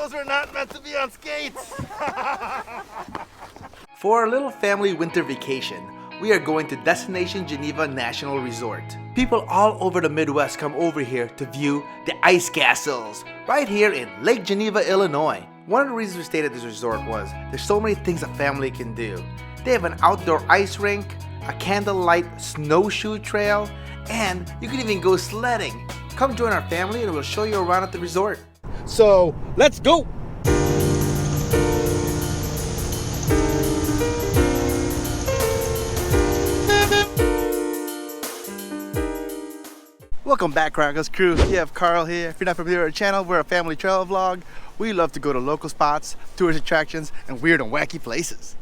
Those were not meant to be on skates. For our little family winter vacation, we are going to Destination Geneva National Resort. People all over the Midwest come over here to view the ice castles, right here in Lake Geneva, Illinois. One of the reasons we stayed at this resort was there's so many things a family can do. They have an outdoor ice rink, a candlelight snowshoe trail, and you can even go sledding. Come join our family and we'll show you around at the resort. So let's go. Welcome back, Chronicles crew. You have Carl here. If you're not familiar with our channel, we're a family travel vlog. We love to go to local spots, tourist attractions, and weird and wacky places.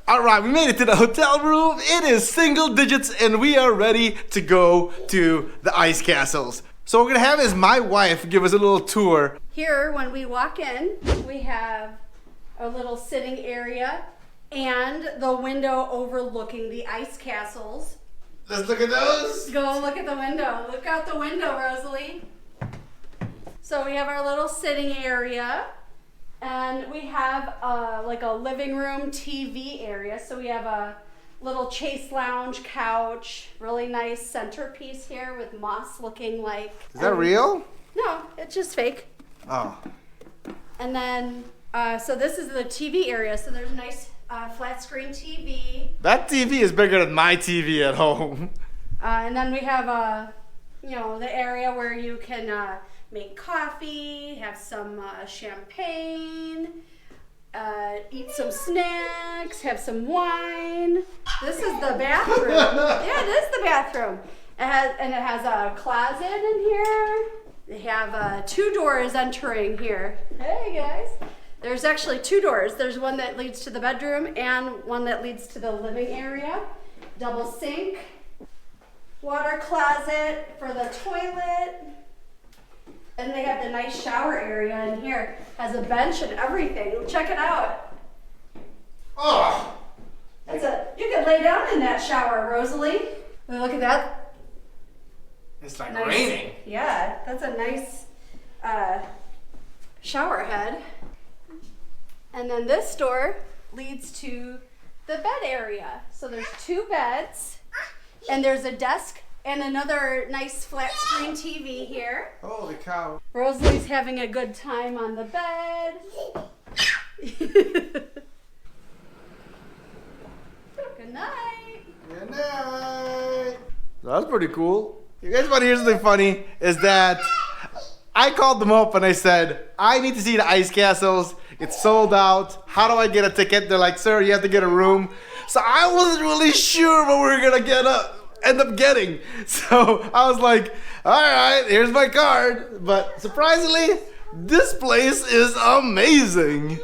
All right, we made it to the hotel room. It is single digits and we are ready to go to the ice castles. So what we're gonna have is my wife give us a little tour. Here, when we walk in, we have a little sitting area and the window overlooking the ice castles. Let's look at those. Go look at the window. Look out the window, Rosalie. So we have our little sitting area. And we have like a living room TV area. So we have a little chase lounge couch, really nice centerpiece here with moss looking like. Is that real? No, it's just fake. Oh. And then, so this is the TV area. So there's a nice flat screen TV. That TV is bigger than my TV at home. And then we have the area where you can make coffee, have some champagne, eat some snacks, have some wine. This is the bathroom. Yeah, it is the bathroom. It has a closet in here. They have 2 doors entering here. Hey guys. There's actually 2 doors. There's one that leads to the bedroom and one that leads to the living area. Double sink, water closet for the toilet. And they have the nice shower area in here. Has a bench and everything. Check it out. Oh! You can lay down in that shower, Rosalie. Look at that. It's like Nice. raining. Yeah, that's a nice shower head. And then this door leads to the bed area. So there's 2 beds, and there's a desk and another nice flat screen TV here. Holy cow. Rosalie's having a good time on the bed. Good night. Good night. That's pretty cool. You guys want to hear something funny? Is that I called them up and I said, I need to see the ice castles. It's sold out. How do I get a ticket? They're like, sir, you have to get a room. So I wasn't really sure what we were going to end up getting. So I was like, all right, here's my card. But surprisingly, this place is amazing.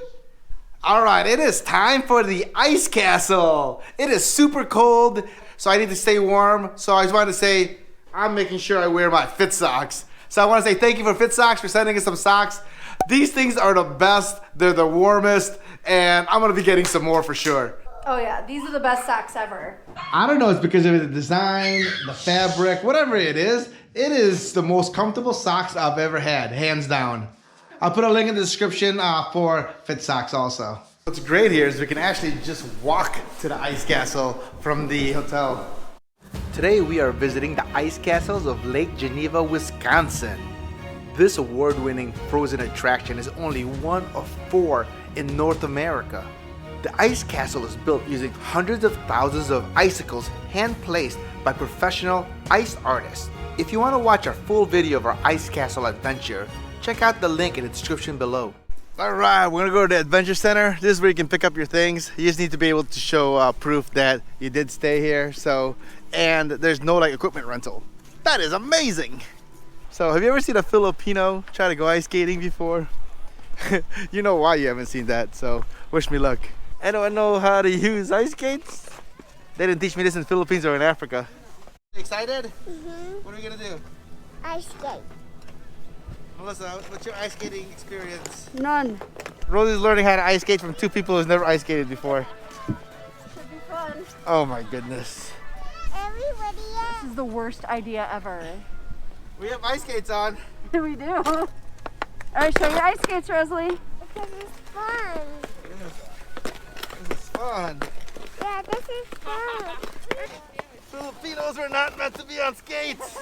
All right, it is time for the ice castle. It is super cold, so I need to stay warm. So I just wanted to say, I'm making sure I wear my Fit socks. So I want to say thank you for Fit Socks for sending us some socks. These things are the best. They're the warmest, and I'm going to be getting some more for sure. Oh yeah, these are the best socks ever. I don't know, it's because of the design, the fabric, whatever it is the most comfortable socks I've ever had, hands down. I'll put a link in the description for Fit Socks also. What's great here is we can actually just walk to the ice castle from the hotel. Today we are visiting the ice castles of Lake Geneva, Wisconsin. This award-winning frozen attraction is only one of 4 in North America. The ice castle is built using hundreds of thousands of icicles hand-placed by professional ice artists. If you want to watch our full video of our ice castle adventure, check out the link in the description below. Alright, we're gonna go to the adventure center. This is where you can pick up your things. You just need to be able to show proof that you did stay here. And there's no equipment rental. That is amazing! So have you ever seen a Filipino try to go ice skating before? You know why you haven't seen that, so wish me luck. Anyone know how to use ice skates? They didn't teach me this in the Philippines or in Africa. Excited? Mm-hmm. What are we gonna do? Ice skate. Melissa, what's your ice skating experience? None. Rosie's learning how to ice skate from 2 people who's never ice skated before. Should be fun. Oh my goodness. Everybody This is the worst idea ever. We have ice skates on. We do. All right, show your ice skates, Rosalie. Because it's fun. This is fun. Yeah, this is fun. Filipinos are not meant to be on skates.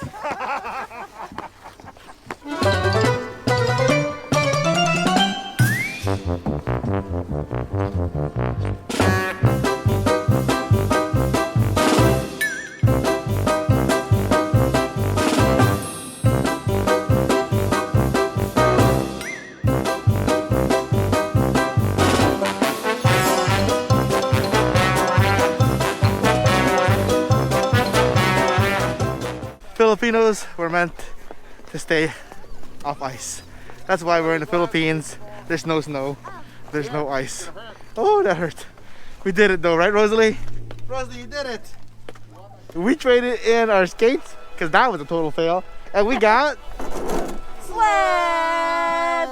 Filipinos were meant to stay off ice. That's why we're in the Philippines. There's no snow. There's no ice. Oh, that hurt. We did it though, right, Rosalie? Rosalie, you did it. We traded in our skates because that was a total fail, and we got Sleds!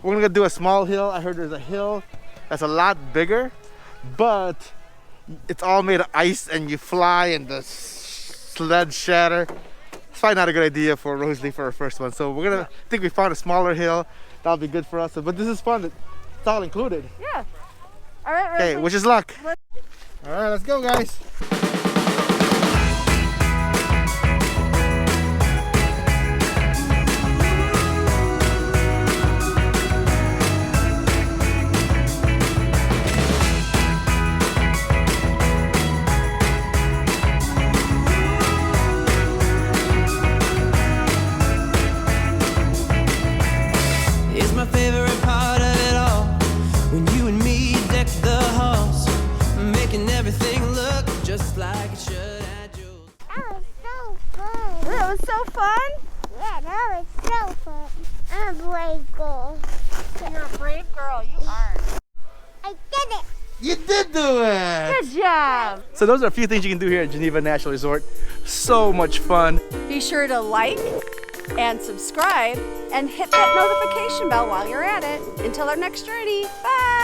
We're gonna do a small hill. I heard there's a hill that's a lot bigger, but it's all made of ice, and you fly and the sled shatter. It's probably not a good idea for Rosalie for her first one. So we're gonna think we found a smaller hill. That'll be good for us. But this is fun. It's all included. Yeah. All right, Rosalie. Okay, wish us luck. All right, let's go, guys. It's my favorite part of it all. When you and me deck the halls, making everything look just like it should at Jules. That was so fun. That was so fun. Yeah, that was so fun. I'm a brave girl. You're a brave girl. You are. I did it. You did do it. Good job. So those are a few things you can do here at Geneva National Resort. So much fun. Be sure to like and subscribe and hit that notification bell while you're at it. Until our next journey. Bye.